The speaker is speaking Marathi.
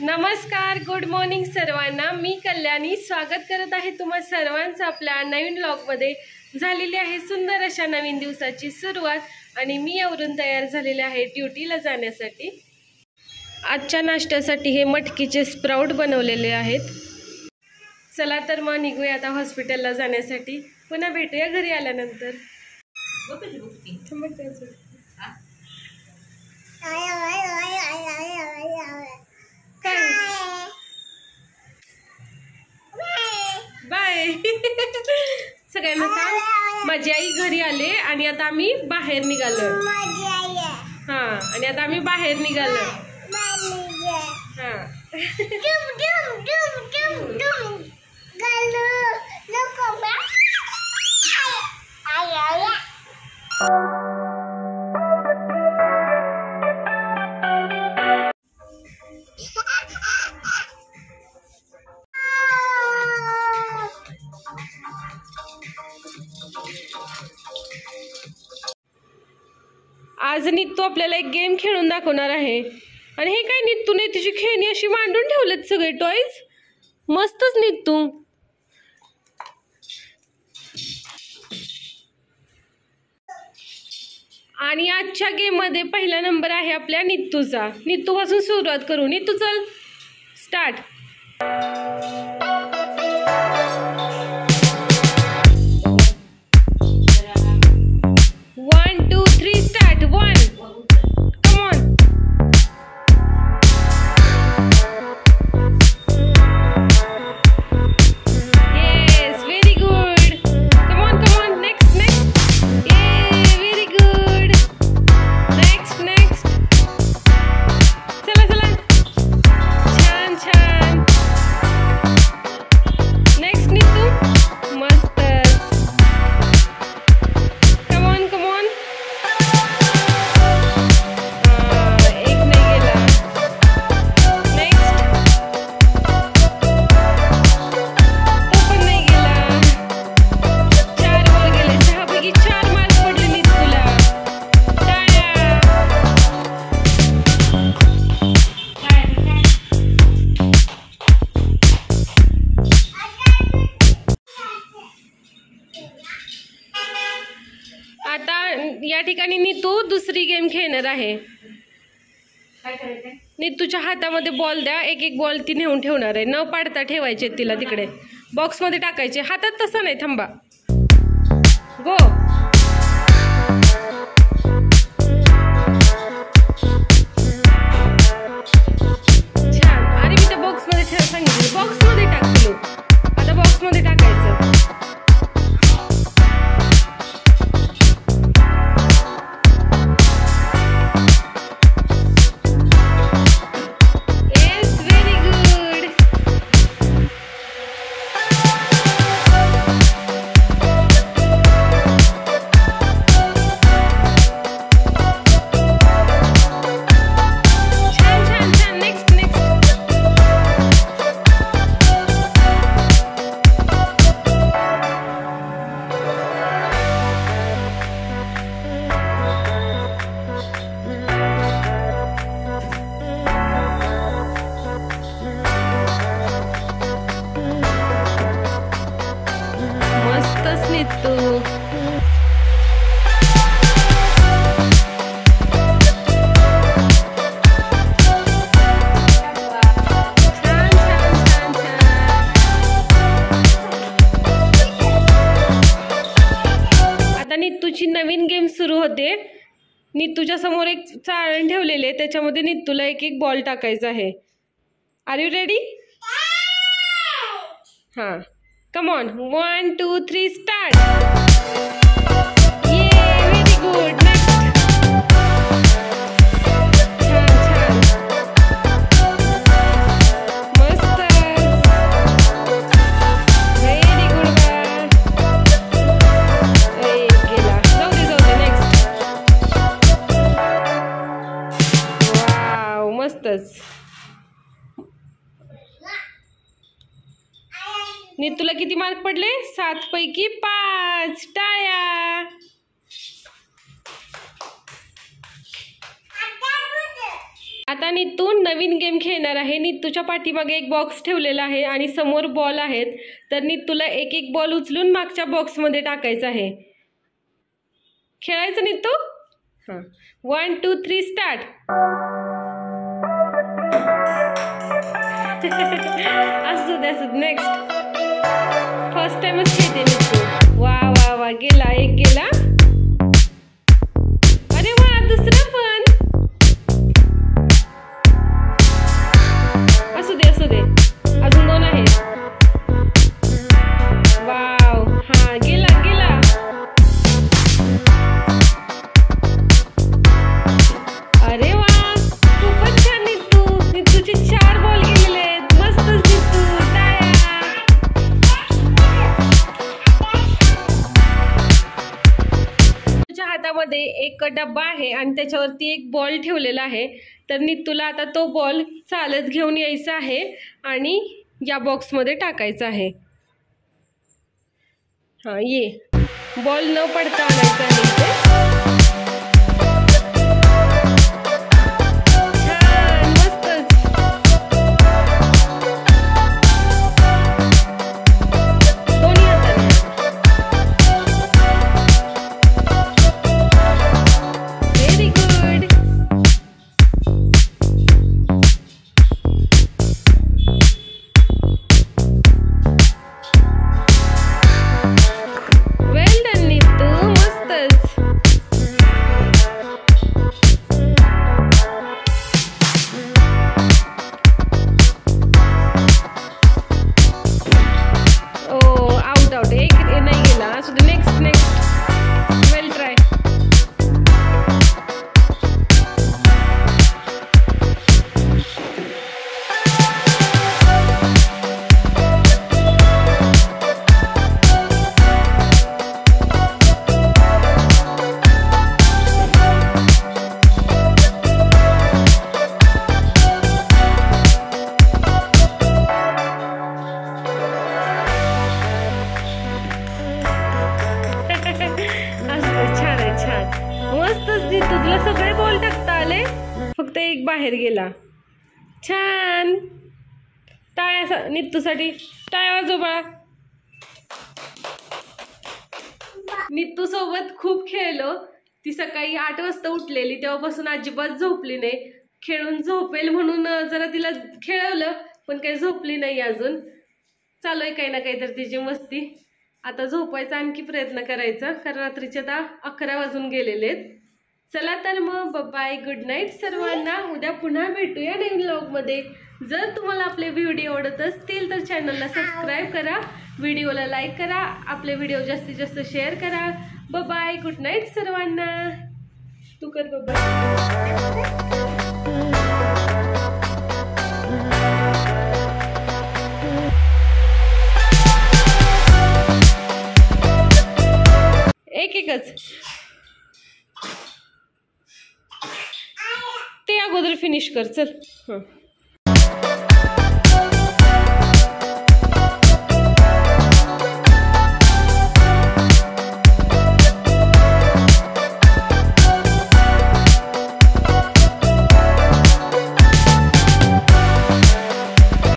नमस्कार, गुड मॉर्निंग सर्वांना. मी कल्याणी स्वागत करत आहे तुम्हा सर्वांचं आपल्या नवीन व्लॉगमध्ये. झालेली आहे सुंदर अशा नवीन दिवसाची सुरुवात आणि मी आवरून तयार झालेले आहे ड्युटीला जाण्यासाठी. आजच्या नाश्त्यासाठी हे मटकीचे स्प्राउट बनवलेले आहेत. चला तर मग निघूया आता हॉस्पिटलला जाण्यासाठी. पुन्हा भेटूया घरी आल्यानंतर. बाय. सगळ्यांना सांग माझी आई घरी आले आणि आता आम्ही बाहेर निघालो. हा, आणि आता आम्ही बाहेर निघालो. हा. आज नित्तू आपल्याला एक गेम खेळून दाखवणार आहे. आणि हे काय नित्तूने तुझी खेळणी अशी मांडून ठेवलेत सगळे टॉयज. मस्तच नित्तू. आणि आजच्या गेम मध्ये पहिला नंबर आहे आपल्या नित्तूचा. नित्तू पासून सुरुवात करू. नित्तू चल start. 1 2 3 start. 1 come on. Yes, very good. Come on next ये व्हेरी गुड. नेक्स्ट चला छान. नेक्स्ट नित्तू. मस्त. कम ऑन एक नाही गेला. नेक्स्ट. तो पण नाही गेला. 4 वर गेले. 6 पैकी 4 मार्क पडले नित्तूला. टाळ्या. आता या ठिकाणी नित्तू दुसरी गेम खेळणार आहे. नित्तूच्या हातामध्ये बॉल द्या. एक बॉल ती नेऊन ठेवणार आहे. न पाडता ठेवायचे तिला तिकडे बॉक्स मध्ये टाकायचे. हातात तसं नाही. थांबा. गो. छान. अरे मी त्या बॉक्स मध्ये ठेव सांगितलं. बॉक्स मध्ये टाकलो. आता बॉक्स मध्ये टाकायचं. आता नित्तूची नवीन गेम सुरू होते. नित्तूच्या समोर एक चाळण ठेवलेली आहे. त्याच्यामध्ये नित्तूला एक बॉल टाकायचा आहे. Are you ready? हां, कम ऑन. 1 2 3 स्टार्ट. ये व्हेरी गुड. छान. मस्त. Very good. गेला. जाऊ दे. नेक्स्ट. वाव, मस्तच. नित्तूला किती मार्क पडले? 7 पैकी 5. टाळ्या. आता नीतू नवीन गेम खेळणार आहे. नीतूच्या पाठीमागे एक बॉक्स ठेवलेला आहे आणि समोर बॉल आहेत. तर नीतूला एक एक बॉल उचलून मागच्या बॉक्समध्ये टाकायचा आहे. खेळायचं नीतू. हां 1 2 3 स्टार्ट. असू दे नेक्स्ट. फर्स्ट टाइमच खेळते नीतू. वा वा वा गेला एक गेला. अरे वा दुसरा पण. असू दे अजून 2 आहेत. वाव हा गेला गेला. अरे वा खूपच छान नीतूचे 4 बॉल गेलेले आहेत. मस्त नीतू टाळ्या. तुझ्या हातामध्ये एक डब्बा आहे आणि त्याच्यावरती एक बॉल ठेवलेला आहे. तर नीतूला आता तो बॉल चालत घेऊन यायचा आहे आणि या बॉक्समध्ये टाकायचा आहे. हां ये बॉल न पडता आणायचा आहे इथे. तुला सगळे बॉल टाकता आले, फक्त एक बाहेर गेला. छान. टाळ्या नीतूसाठी. टाळ्या वाजव बाळा. नीतू सोबत खूप खेळलो. ती सकाळी 8 वाजता उठलेली, तेव्हापासून अजिबात झोपली नाही. खेळून झोपेल म्हणून जरा तिला खेळवलं, पण काही झोपली नाही अजून. चालू आहे काही ना काहीतरी तिची मस्ती. आता झोपायचा आणखी प्रयत्न करायचा, कारण रात्रीचे आता 11 वाजून गेलेले आहेत. चला तर मग बाय, गुड नाईट सर्वांना. उद्या पुन्हा भेटूया नवीन व्लॉगमध्ये. जर तुम्हाला आपले व्हिडिओ आवडत असतील तर चॅनलला सबस्क्राईब करा, व्हिडिओला लाईक करा, आपले व्हिडिओ जास्तीत जास्त शेअर करा. बाय, गुड नाईट सर्वांना. तू कर बाय. एकच ते अगोदर फिनिश कर. चल.